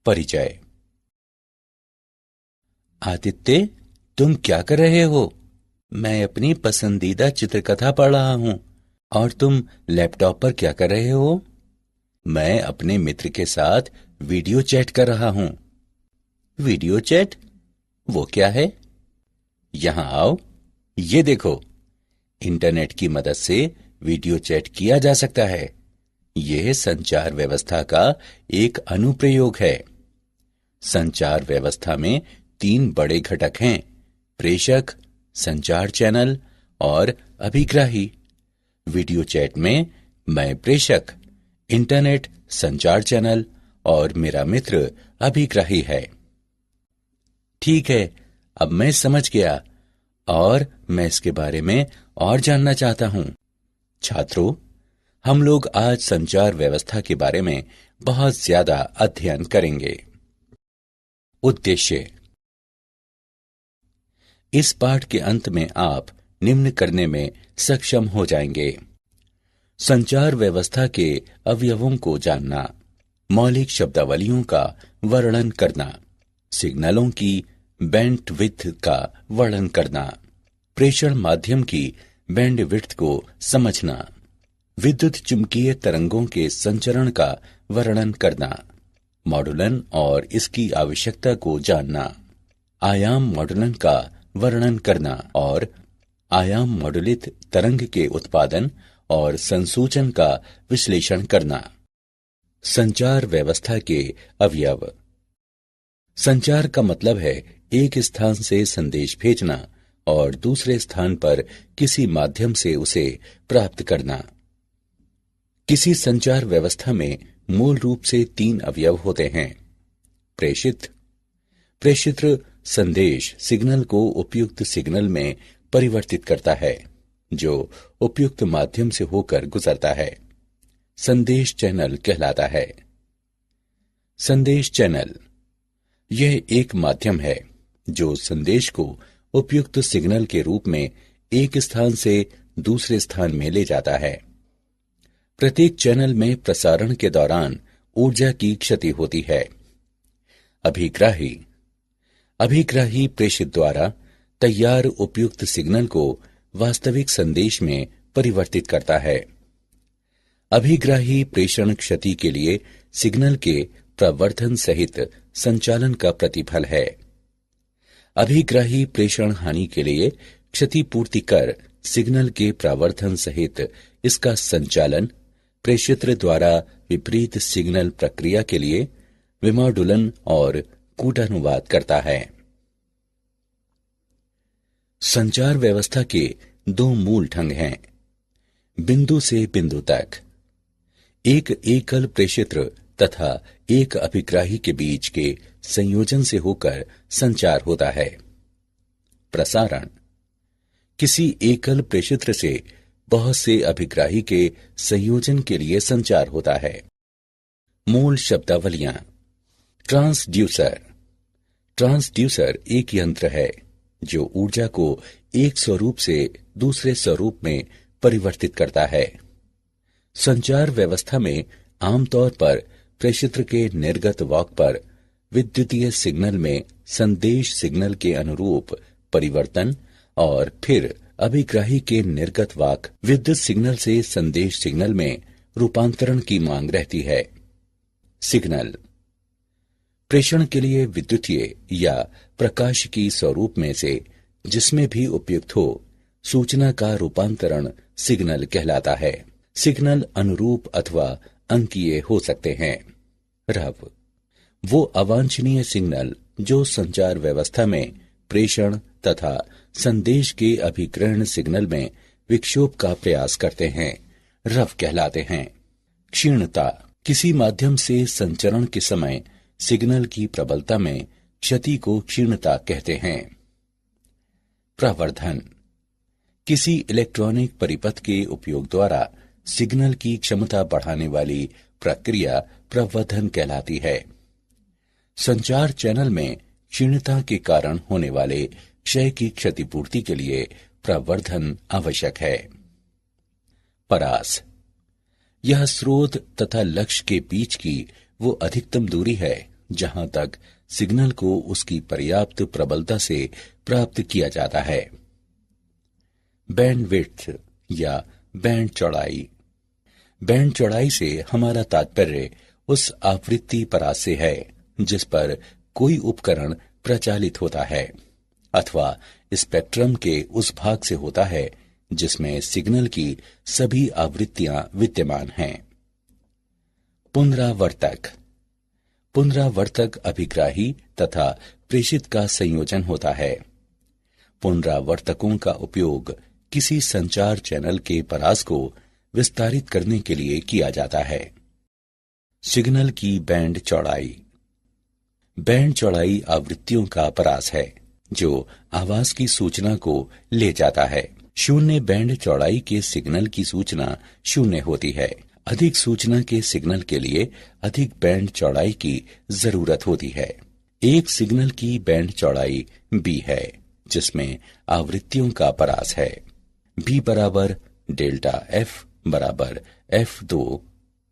परिचय। आदित्य, तुम क्या कर रहे हो? मैं अपनी पसंदीदा चित्रकथा पढ़ रहा हूं। और तुम लैपटॉप पर क्या कर रहे हो? मैं अपने मित्र के साथ वीडियो चैट कर रहा हूं। Video chat? वो क्या है? यहां आओ, ये देखो। इंटरनेट की मदद से वीडियो चैट किया जा सकता है। यह संचार व्यवस्था का एक अनुप्रयोग है। संचार व्यवस्था में 3 बड़े घटक हैं: प्रेषक, संचार चैनल और अभिग्राही। वीडियो चैट में मैं प्रेषक, इंटरनेट संचार चैनल और मेरा मित्र अभिग्राही है। ठीक है, अब मैं समझ गया और मैं इसके बारे में और जानना चाहता हूं। छात्रों, हम लोग आज संचार व्यवस्था के बारे में बहुत ज्यादा अध्ययन करेंगे। उद्देश्य। इस पाठ के अंत में आप निम्न करने में सक्षम हो जाएंगे: संचार व्यवस्था के अवयवों को जानना, मौलिक शब्दावलियों का वर्णन करना, सिग्नलों की बैंडविड्थ का वर्णन करना, प्रेषण माध्यम की बैंडविड्थ को समझना, विद्युत चुम्बकीय तरंगों के संचरण का वर्णन करना, मॉडुलन और इसकी आवश्यकता को जानना, आयाम मॉडुलन का वर्णन करना और आयाम मॉडुलित तरंग के उत्पादन और संसूचन का विश्लेषण करना। संचार व्यवस्था के अवयव। संचार का मतलब है एक स्थान से संदेश भेजना और दूसरे स्थान पर किसी माध्यम से उसे प्राप्त करना। किसी संचार व्यवस्था में मूल रूप से 3 अवयव होते हैं: प्रेषित। प्रेषित संदेश सिग्नल को उपयुक्त सिग्नल में परिवर्तित करता है जो उपयुक्त माध्यम से होकर गुजरता है। संदेश चैनल कहलाता है। संदेश चैनल यह एक माध्यम है जो संदेश को उपयुक्त सिग्नल के रूप में एक स्थान से दूसरे स्थान में ले जाता है। प्रत्येक चैनल में प्रसारण के दौरान ऊर्जा की क्षति होती है। अभिग्राही। अभिग्राही प्रेषित द्वारा तैयार उपयुक्त सिग्नल को वास्तविक संदेश में परिवर्तित करता है। अभिग्राही प्रेषण क्षति के लिए सिग्नल के प्रवर्धन सहित संचालन का प्रतिफल है। अभिग्राही प्रेषण हानि के लिए क्षतिपूर्ति कर सिग्नल के प्रवर्धन सहित इसका संचालन प्रेषित्र द्वारा विपरीत सिग्नल प्रक्रिया के लिए विमॉडुलन और कूटानुवाद करता है। संचार व्यवस्था के 2 मूल ढंग हैं: बिंदु से बिंदु तक। एक एकल प्रेषित्र तथा एक अभिग्राही के बीच के संयोजन से होकर संचार होता है। प्रसारण। किसी एकल प्रेषित्र से बहुत से अभिग्राही के संयोजन के लिए संचार होता है। मूल शब्दावलियां। ट्रांसड्यूसर। ट्रांसड्यूसर एक यंत्र है जो ऊर्जा को एक स्वरूप से दूसरे स्वरूप में परिवर्तित करता है। संचार व्यवस्था में आमतौर पर प्रेषित्र के निर्गत वाक पर विद्युतीय सिग्नल में संदेश सिग्नल के अनुरूप परिवर्तन और फिर अभिग्राही के निर्गत वाक विद्युत सिग्नल से संदेश सिग्नल में रूपांतरण की मांग रहती है। सिग्नल प्रेषण के लिए विद्युतीय या प्रकाशिकी स्वरूप में से जिसमें भी उपयुक्त हो सूचना का रूपांतरण सिग्नल कहलाता है। सिग्नल अनुरूप अथवा अंकीय हो सकते हैं। रव वो अवांछनीय सिग्नल जो संचार व्यवस्था में प्रेषण तथा संदेश के अभिग्रहण सिग्नल में विक्षोभ का प्रयास करते हैं, रव कहलाते हैं। क्षीणता किसी माध्यम से संचरण के समय सिग्नल की प्रबलता में क्षति को क्षीणता कहते हैं। प्रवर्धन किसी इलेक्ट्रॉनिक परिपथ के उपयोग द्वारा सिग्नल की क्षमता बढ़ाने वाली प्रक्रिया प्रवर्धन कहलाती है। संचार चैनल में क्षीणता के कारण होने वाले क्षय की क्षतिपूर्ति के लिए प्रवर्धन आवश्यक है। परास यह स्रोत तथा लक्ष्य के बीच की वो अधिकतम दूरी है जहां तक सिग्नल को उसकी पर्याप्त प्रबलता से प्राप्त किया जाता है। बैंडविड्थ या बैंड चौड़ाई। बैंड चौड़ाई से हमारा तात्पर्य उस आवृत्ति परास से है जिस पर कोई उपकरण प्रचालित होता है अथवा स्पेक्ट्रम के उस भाग से होता है जिसमें सिग्नल की सभी आवृत्तियां विद्यमान हैं। पुनरावर्तक। पुनरावर्तक अभिग्राही तथा प्रेषित का संयोजन होता है। पुनरावर्तकों का उपयोग किसी संचार चैनल के परास को विस्तारित करने के लिए किया जाता है। सिग्नल की बैंड चौड़ाई। बैंड चौड़ाई आवृत्तियों का परास है जो आवाज की सूचना को ले जाता है। शून्य बैंड चौड़ाई के सिग्नल की सूचना शून्य होती है। अधिक सूचना के सिग्नल के लिए अधिक बैंड चौड़ाई की जरूरत होती है। एक सिग्नल की बैंड चौड़ाई b है जिसमें आवृत्तियों का परास है। b बराबर डेल्टा f बराबर f2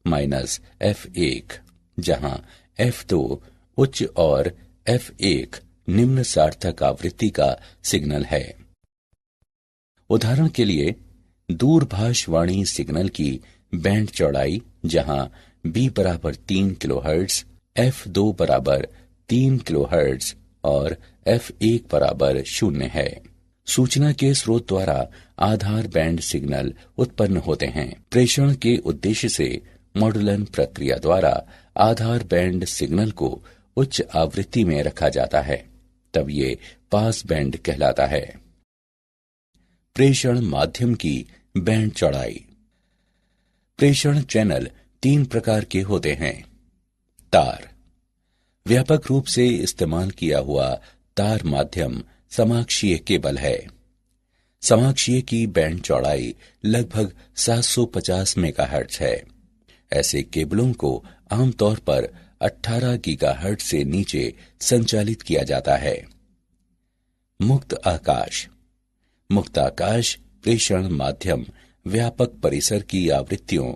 माइनस f1, जहां f2 उच्च और f1 निम्न सार्थक आवृत्ति का सिग्नल है। उदाहरण के लिए दूरभाषवाणी सिग्नल की बैंड चौड़ाई जहां b बराबर 3 किलोहर्ट्ज, f2 बराबर 3 किलोहर्ट्ज और f1 बराबर 0 है। सूचना के स्रोत द्वारा आधार बैंड सिग्नल उत्पन्न होते हैं। प्रेषण के उद्देश्य से मॉड्यूलन प्रक्रिया द्वारा आधार बैंड सिग्नल को उच्च आवृत्ति में रखा जाता है, तब ये पास बैंड कहलाता है। प्रेषण माध्यम की बैंड चौड़ाई। प्रेषण चैनल 3 प्रकार के होते हैं। तार। व्यापक रूप से इस्तेमाल किया हुआ तार माध्यम समाक्षीय केबल है। समाक्षीय की बैंड चौड़ाई लगभग 750 मेगाहर्ट्ज है। ऐसे केबलों को आमतौर पर 18 गीगाहर्ट्ज से नीचे संचालित किया जाता है। मुक्त आकाश। मुक्त आकाश प्रेषण माध्यम व्यापक परिसर की आवृत्तियों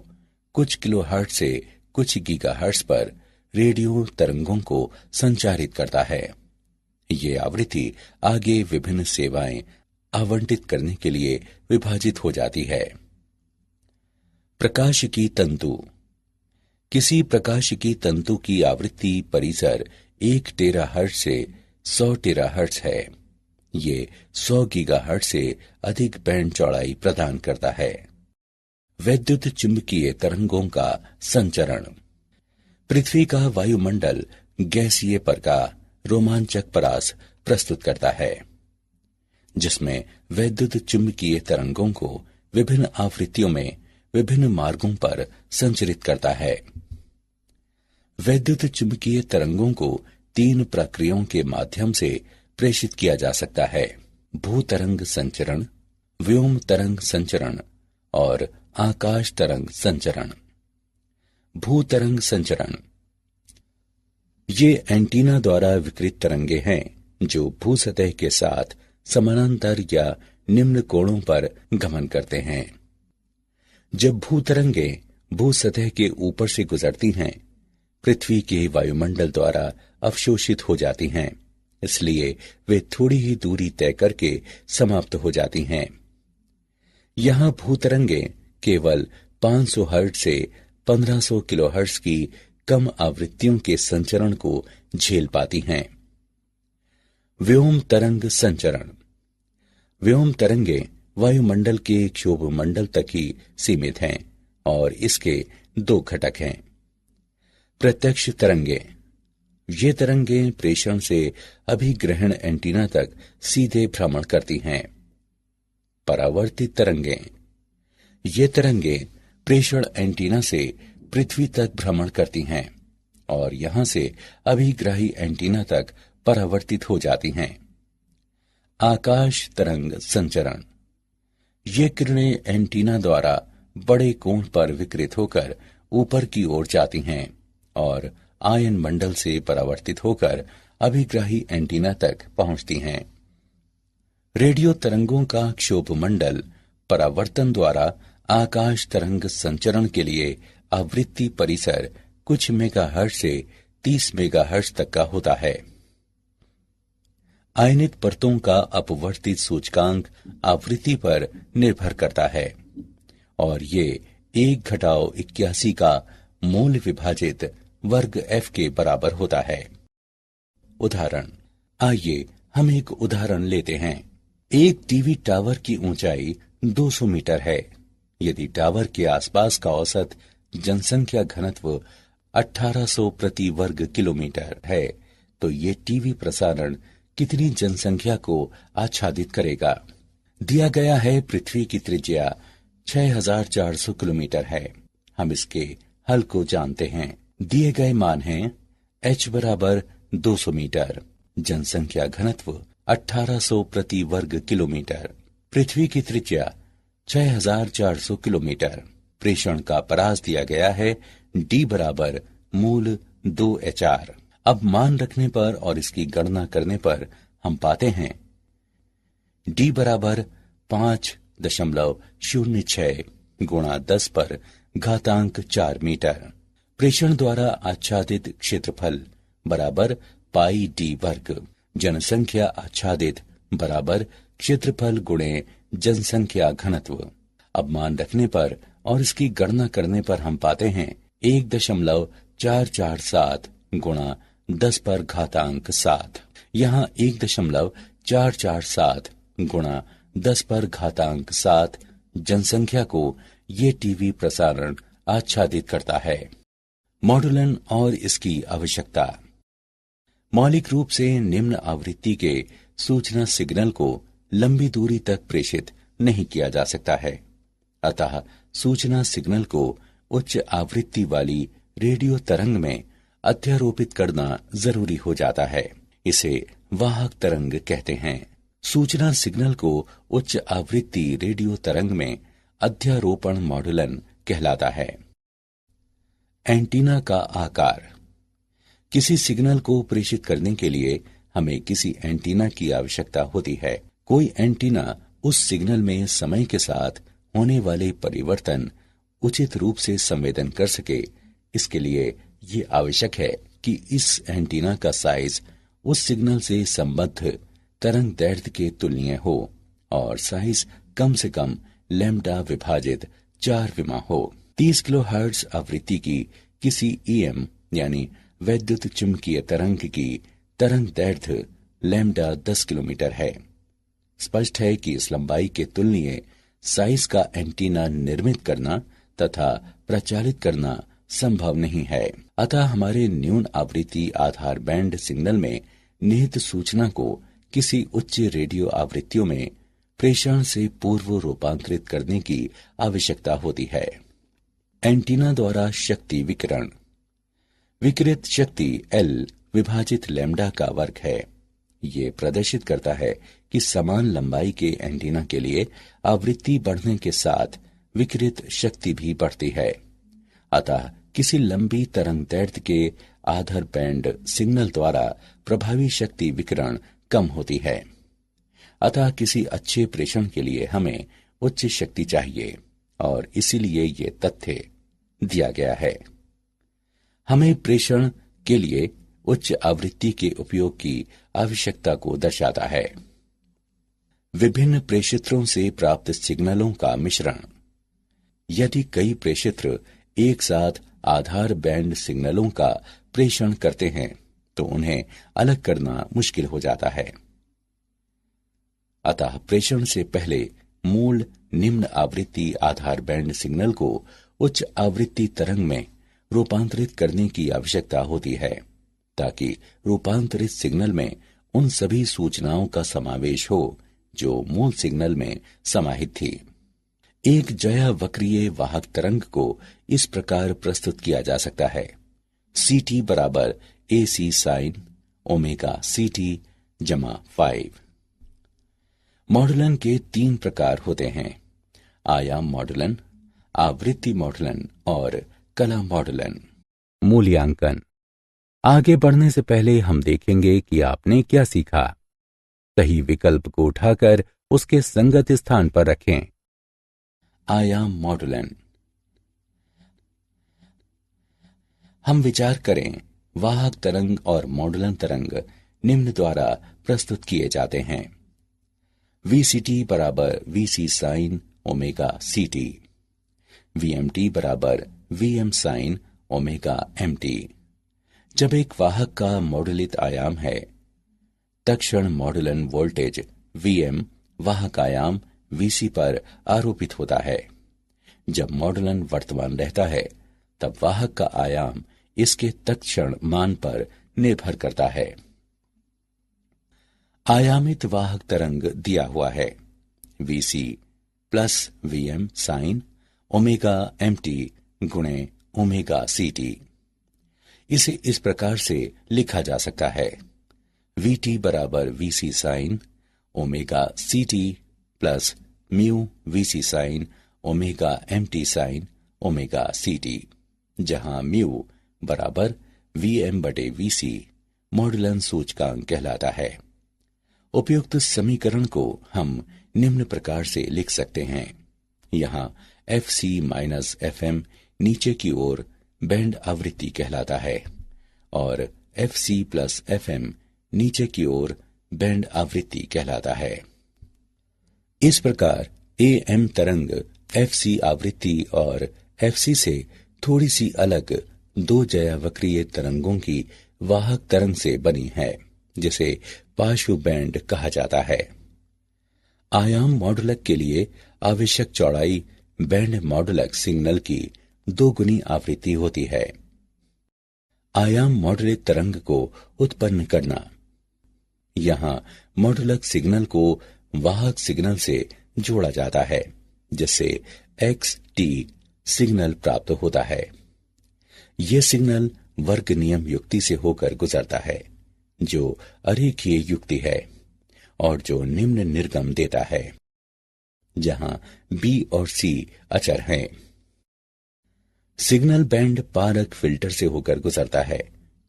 कुछ किलोहर्ट्ज से कुछ गीगाहर्ट्ज पर रेडियो तरंगों को संचारित करता है। ये आवृत्ति आगे विभिन्न सेवाएं आवंटित करने के लिए विभाजित हो जाती है। प्रकाशिकी तंतु। किसी प्रकाशिकी तंतु की आवृत्ति परिसर 1 टेराहर्ट्ज से 100 टेराहर्ट्ज है। ये 100 गीगाहर्ट्ज से अधिक बैंड चौड़ाई प्रदान करता है। वैद्युत चुंबकीय तरंगों का संचरण। पृथ्वी का वायुमंडल गैसीय पर का रोमांचक परास प्रस्तुत करता है जिसमें वैद्युत चुंबकीय तरंगों को विभिन्न आवृत्तियों में विभिन्न मार्गों पर संचरित करता है। वैद्युत चुंबकीय तरंगों को 3 प्रक्रियाओं के माध्यम से प्रेषित किया जा सकता है: भूतरंग संचरण, व्योम तरंग संचरण और आकाश तरंग संचरण। भूतरंग संचरण। ये एंटीना द्वारा विकृत तरंगे हैं जो भूसतह के साथ समानांतर या निम्न कोणों पर गमन करते हैं। जब भूतरंगे भूसतह के ऊपर से गुजरती हैं, पृथ्वी के वायुमंडल द्वारा अवशोषित हो जाती हैं, इसलिए वे थोड़ी ही दूरी तय करके समाप्त हो जाती हैं। यहां भूतरंगे केवल 500 हर्ट्ज से 1500 किलोहर्ट्ज की कम आवृत्तियों के संचरण को झेल पाती हैं। व्योम तरंग संचरण। व्योम तरंगे वायुमंडल के क्षोभ मंडल तक ही सीमित हैं और इसके 2 घटक हैं। प्रत्यक्ष तरंगे। ये तरंगे प्रेषण से अभिग्रहण एंटीना तक सीधे भ्रमण करती हैं। परावर्तित तरंगे। ये तरंगे प्रेषण एंटीना से पृथ्वी तक भ्रमण करती हैं और यहां से अभिग्राही एंटीना तक परावर्तित हो जाती हैं। आकाश तरंग संचरण। ये किरणें एंटीना द्वारा बड़े कोण पर विकृत होकर ऊपर की ओर जाती हैं और आयन मंडल से परावर्तित होकर अभिग्राही एंटीना तक पहुंचती हैं। रेडियो तरंगों का क्षोभ मंडल परावर्तन द्वारा आकाश तरंग संचरण के लिए आवृत्ति परिसर कुछ मेगाहर्ट्ज से 30 मेगाहर्ट्ज तक का होता है। आयनित परतों का अपवर्तित सूचकांक आवृत्ति पर निर्भर करता है और ये 1-81 का मूल विभाजित वर्ग f के बराबर होता है। उदाहरण, आइए हम एक उदाहरण लेते हैं। एक टीवी टावर की ऊंचाई 200 मीटर है। यदि टावर के आसपास का औसत जनसंख्या घनत्व 1800 प्रति वर्ग किलोमीटर है, तो ये टीवी प्रसारण कितनी जनसंख्या को आच्छादित करेगा? दिया गया है पृथ्वी की त्रिज्या 6400 किलोमीटर है। हम इसके हल को जानते हैं। दिए गए मान हैं h बराबर 200 मीटर, जनसंख्या घनत्व 1800 प्रति वर्ग किलोमीटर, पृथ्वी की त्रिज्या 6400 किलोमीटर। प्रेषण का परास दिया गया है d बराबर मूल 2HR। अब मान रखने पर और इसकी गणना करने पर हम पाते हैं d बराबर 5.06 गुणा 10 पर घातांक 4 मीटर। प्रेषण द्वारा आच्छादित क्षेत्रफल बराबर पाई d वर्ग। जनसंख्या आच्छादित बराबर क्षेत्रफल गुणे जनसंख्या घनत्व। अब मान रखने पर और इसकी गणना करने पर हम पाते हैं 1.447 गुणा 10 पर घातांक 7। यहाँ 1.447 गुणा 10 पर घातांक 7 जनसंख्या को ये टीवी प्रसारण आच्छादित करता है। मॉडुलन और इसकी आवश्यकता। मौलिक रूप से निम्न आवृत्ति के सूचना सिग्नल को लंबी दूरी तक प्रेषित नहीं किया जा सकता है। अतः सूचना सिग्नल को उच्च आवृत्ति वाली रेडियो तरंग में अध्यारोपित करना जरूरी हो जाता है। इसे वाहक तरंग कहते हैं। सूचना सिग्नल को उच्च आवृत्ति रेडियो तरंग में अध्यारोपण मॉडुलन कहलाता है। एंटीना का आकार। किसी सिग्नल को प्रेषित करने के लिए हमें किसी एंटीना की आवश्यकता होती है। कोई एंटीना उस सिग्नल में समय के साथ होने वाले परिवर्तन उचित रूप से संवेदन कर सके। इसके लिए ये आवश्यक है कि इस एंटीना का साइज उस सिग्नल से संबद्ध तरंग दैर्ध्य के तुलनीय हो और साइज कम से कम लैम्ब्डा विभाजित 4 विमा हो। 30 किलोहर्ट्ज आवृत्ति की किसी EM यानी वैद्युत चुंबकीय तरंग की तरंग दैर्ध्य लैम्ब्डा 10 किलोमीटर है। स्पष्ट है कि इस लंबाई के तुलनीय साइज का एंटीना निर्मित करना तथा प्रचालित करना संभव नहीं है। अतः हमारे न्यून आवृत्ति आधार बैंड सिग्नल में निहित सूचना को किसी उच्च रेडियो आवृत्तियों में प्रेषण से पूर्व रूपांतरित करने की आवश्यकता होती है। एंटीना द्वारा शक्ति विकिरण। विकिरित शक्ति L विभाजित लैम्ब्डा का वर्ग है। ये प्रदर्शित करता है कि समान लंबाई के एंटीना के लिए आवृत्ति बढ़ने के साथ विकिरित शक्ति भी बढ़ती है। अतः किसी लंबी तरंग दैर्ध्य के आधार बैंड सिग्नल द्वारा प्रभावी शक्ति विकिरण कम होती है। अतः किसी अच्छे प्रेषण के लिए हमें उच्च शक्ति चाहिए और इसीलिए ये तथ्य दिया गया है। हमें प्रेषण के लिए उच्च आवृत्ति के उपयोग की आवश्यकता को दर्शाता है। विभिन्न प्रेषित्रों से प्राप्त सिग्नलों का मिश्रण। यदि कई प्रेषित्र एक साथ आधार बैंड सिग्नलों का प्रेषण करते हैं तो उन्हें अलग करना मुश्किल हो जाता है। अतः प्रेषण से पहले मूल निम्न आवृत्ति आधार बैंड सिग्नल को उच्च आवृत्ति तरंग में रूपांतरित करने की आवश्यकता होती है ताकि रूपांतरित सिग्नल में उन सभी सूचनाओं का समावेश हो जो मूल सिग्नल में समाहित थी। एक ज्या वक्रीय वाहक तरंग को इस प्रकार प्रस्तुत किया जा सकता है। CT बराबर AC साइन ओमेगा CT जमा 5। मॉडुलन के 3 प्रकार होते हैं: आयाम मॉडुलन, आवृत्ति मॉडुलन और कला मॉडुलन। मूल्यांकन। आगे बढ़ने से पहले हम देखेंगे कि आपने क्या सीखा। सही विकल्प को उठाकर उसके संगत स्थान पर रखें। आयाम मॉडुलन। हम विचार करें, वाहक तरंग और मॉडुलन तरंग निम्न द्वारा प्रस्तुत किए जाते हैं। VCT बराबर VC sine omega CT, VMT बराबर VM साइन ओमेगा MT। जब एक वाहक का मॉडुलित आयाम है, तत्क्षण मॉडुलन वोल्टेज VM वाहक आयाम VC पर आरोपित होता है। जब मॉडुलन वर्तमान रहता है, तब वाहक का आयाम इसके तत्क्षण मान पर निर्भर करता है। आयामित वाहक तरंग दिया हुआ है VC plus VM sine omega MT गुणे ओमेगा CT। इसे इस प्रकार से लिखा जा सकता है VT बराबर VC sine omega CT plus mu VC sine omega MT sine omega CT, जहां म्यू बराबर VM बटे VC मॉडुलन सूचकांक कहलाता है। उपयुक्त समीकरण को हम निम्न प्रकार से लिख सकते हैं। यहाँ FC माइनस FM नीचे की ओर बैंड आवृत्ति कहलाता है और FC प्लस FM नीचे की ओर बैंड आवृत्ति कहलाता है। इस प्रकार AM तरंग FC आवृत्ति और FC से थोड़ी सी अलग दो ज्यावक्रीय तरंगों की वाहक तरंग से बनी है, जिसे पार्श्व बैंड कहा जाता है। आयाम मॉडुलक के लिए आवश्यक चौड़ाई बैंड मॉडुलक सिग्नल की 2 गुनी आवृत्ति होती है। आयाम मॉडुलित तरंग को उत्पन्न करना। यहाँ मॉडुलक सिग्नल को वाहक सिग्नल से जोड़ा जाता है, जिससे XT सिग्नल प्राप्त होता है। यह सिग्नल वर्ग नियम युक्ति से होकर गुजरता है, जो अरेखीय युक्ति है और जो निम्न निर्गम देता है, जहां B और C अचर हैं। सिग्नल बैंड पारक फिल्टर से होकर गुजरता है,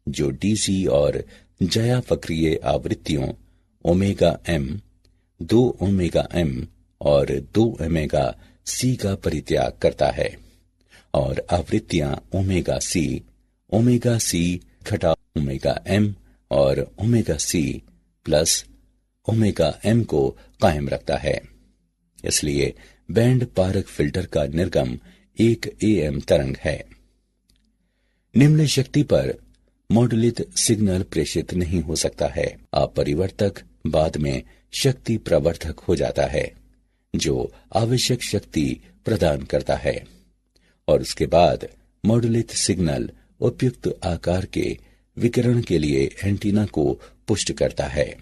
जो DC और ज्यावक्रीय आवृत्तियों ओमेगा M, 2 ओमेगा M और 2 ओमेगा C का परित्याग करता है और आवृत्तियां ओमेगा C घटा ओमेगा M और omega C plus omega M को कायम रखता है। इसलिए बैंड पारक फिल्टर का निर्गम एक AM तरंग है। निम्न शक्ति पर मॉडुलित सिग्नल प्रेषित नहीं हो सकता है। अपरिवर्तक बाद में शक्ति प्रवर्धक हो जाता है, जो आवश्यक शक्ति प्रदान करता है और उसके बाद मॉडुलित सिग्नल उपयुक्त आकार के विकिरण के लिए एंटीना को पुष्ट करता है।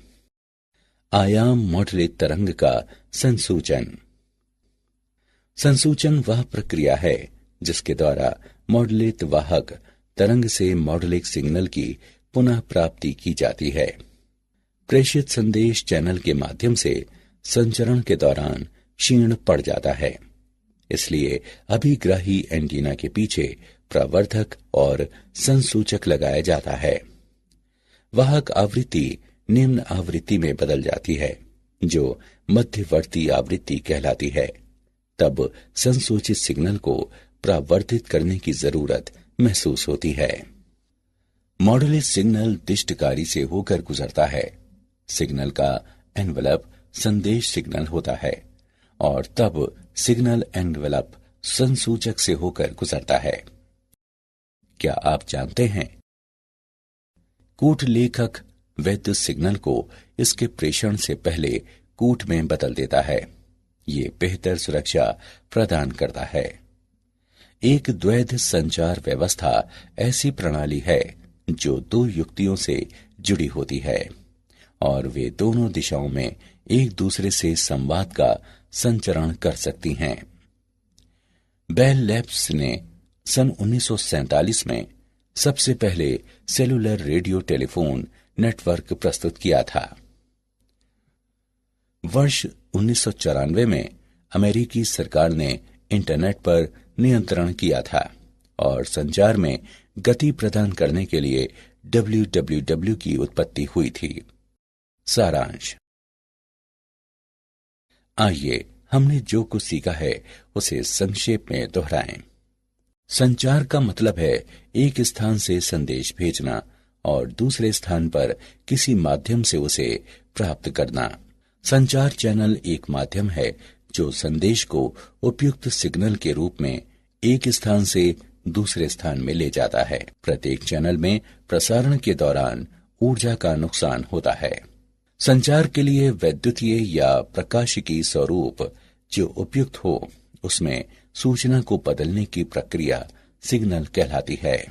आयाम मॉडुलित तरंग का संसूचन। संसूचन वह प्रक्रिया है जिसके द्वारा मॉडुलित वाहक तरंग से मॉडुलिक सिग्नल की पुनः प्राप्ति की जाती है। प्रेषित संदेश चैनल के माध्यम से संचरण के दौरान क्षीण पड़ जाता है, इसलिए अभिग्राही एंटीना के पीछे प्रवर्धक और संसूचक लगाया जाता है। वाहक आवृत्ति निम्न आवृत्ति में बदल जाती है, जो मध्यवर्ती आवृत्ति कहलाती है। तब संसूचित सिग्नल को प्रावर्धित करने की जरूरत महसूस होती है। मॉडुलित सिग्नल दिष्टकारी से होकर गुजरता है। सिग्नल का एनवेलप संदेश सिग्नल होता है और तब सिग्नल एनवेलप संसूचक से होकर गुजरता है। क्या आप जानते हैं? कूट लेखक वैद्युत सिग्नल को इसके प्रेषण से पहले कूट में बदल देता है। ये बेहतर सुरक्षा प्रदान करता है। एक द्वैध संचार व्यवस्था ऐसी प्रणाली है जो 2 युक्तियों से जुड़ी होती है और वे दोनों दिशाओं में एक दूसरे से संवाद का संचरण कर सकती हैं। बेल लैब्स ने सन 1947 में सबसे पहले सेलुलर रेडियो टेलीफोन नेटवर्क प्रस्तुत किया था। वर्ष 1994 में अमेरिकी सरकार ने इंटरनेट पर नियंत्रण किया था और संचार में गति प्रदान करने के लिए WWW की उत्पत्ति हुई थी। सारांश। आइए हमने जो कुछ सीखा है उसे संक्षेप में दोहराएं। संचार का मतलब है एक स्थान से संदेश भेजना और दूसरे स्थान पर किसी माध्यम से उसे प्राप्त करना। संचार चैनल एक माध्यम है जो संदेश को उपयुक्त सिग्नल के रूप में एक स्थान से दूसरे स्थान में ले जाता है। प्रत्येक चैनल में प्रसारण के दौरान ऊर्जा का नुकसान होता है। संचार के लिए वैद्युतीय या प्रकाशिकी स्वरूप जो उपयुक्त हो, उसमें सूचना को बदलने की प्रक्रिया सिग्नल कहलाती है।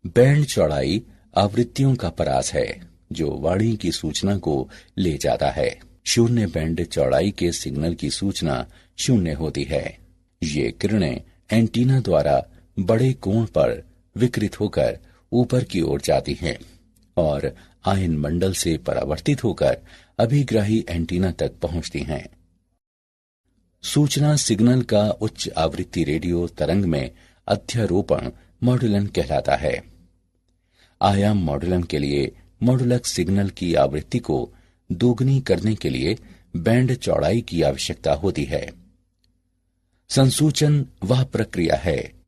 बैंड चौड़ाई आवृत्तियों का परास है जो वाणी की सूचना को ले जाता है। शून्य बैंड चौड़ाई के सिग्नल की सूचना शून्य होती है। ये किरणें एंटीना द्वारा बड़े कोण पर विकृत होकर ऊपर की ओर जाती हैं और आयन मंडल से परावर्तित होकर अभिग्राही एंटीना तक पहुंचती हैं। सूचना सिग्नल का उच्च आवृत्ति रेडियो तरंग में अध्यारोपण मॉड्यूलन कहलाता है। आयाम मॉड्यूलन के लिए मॉड्यूलक सिग्नल की आवृत्ति को दोगुनी करने के लिए बैंड चौड़ाई की आवश्यकता होती है। संसूचन वह प्रक्रिया है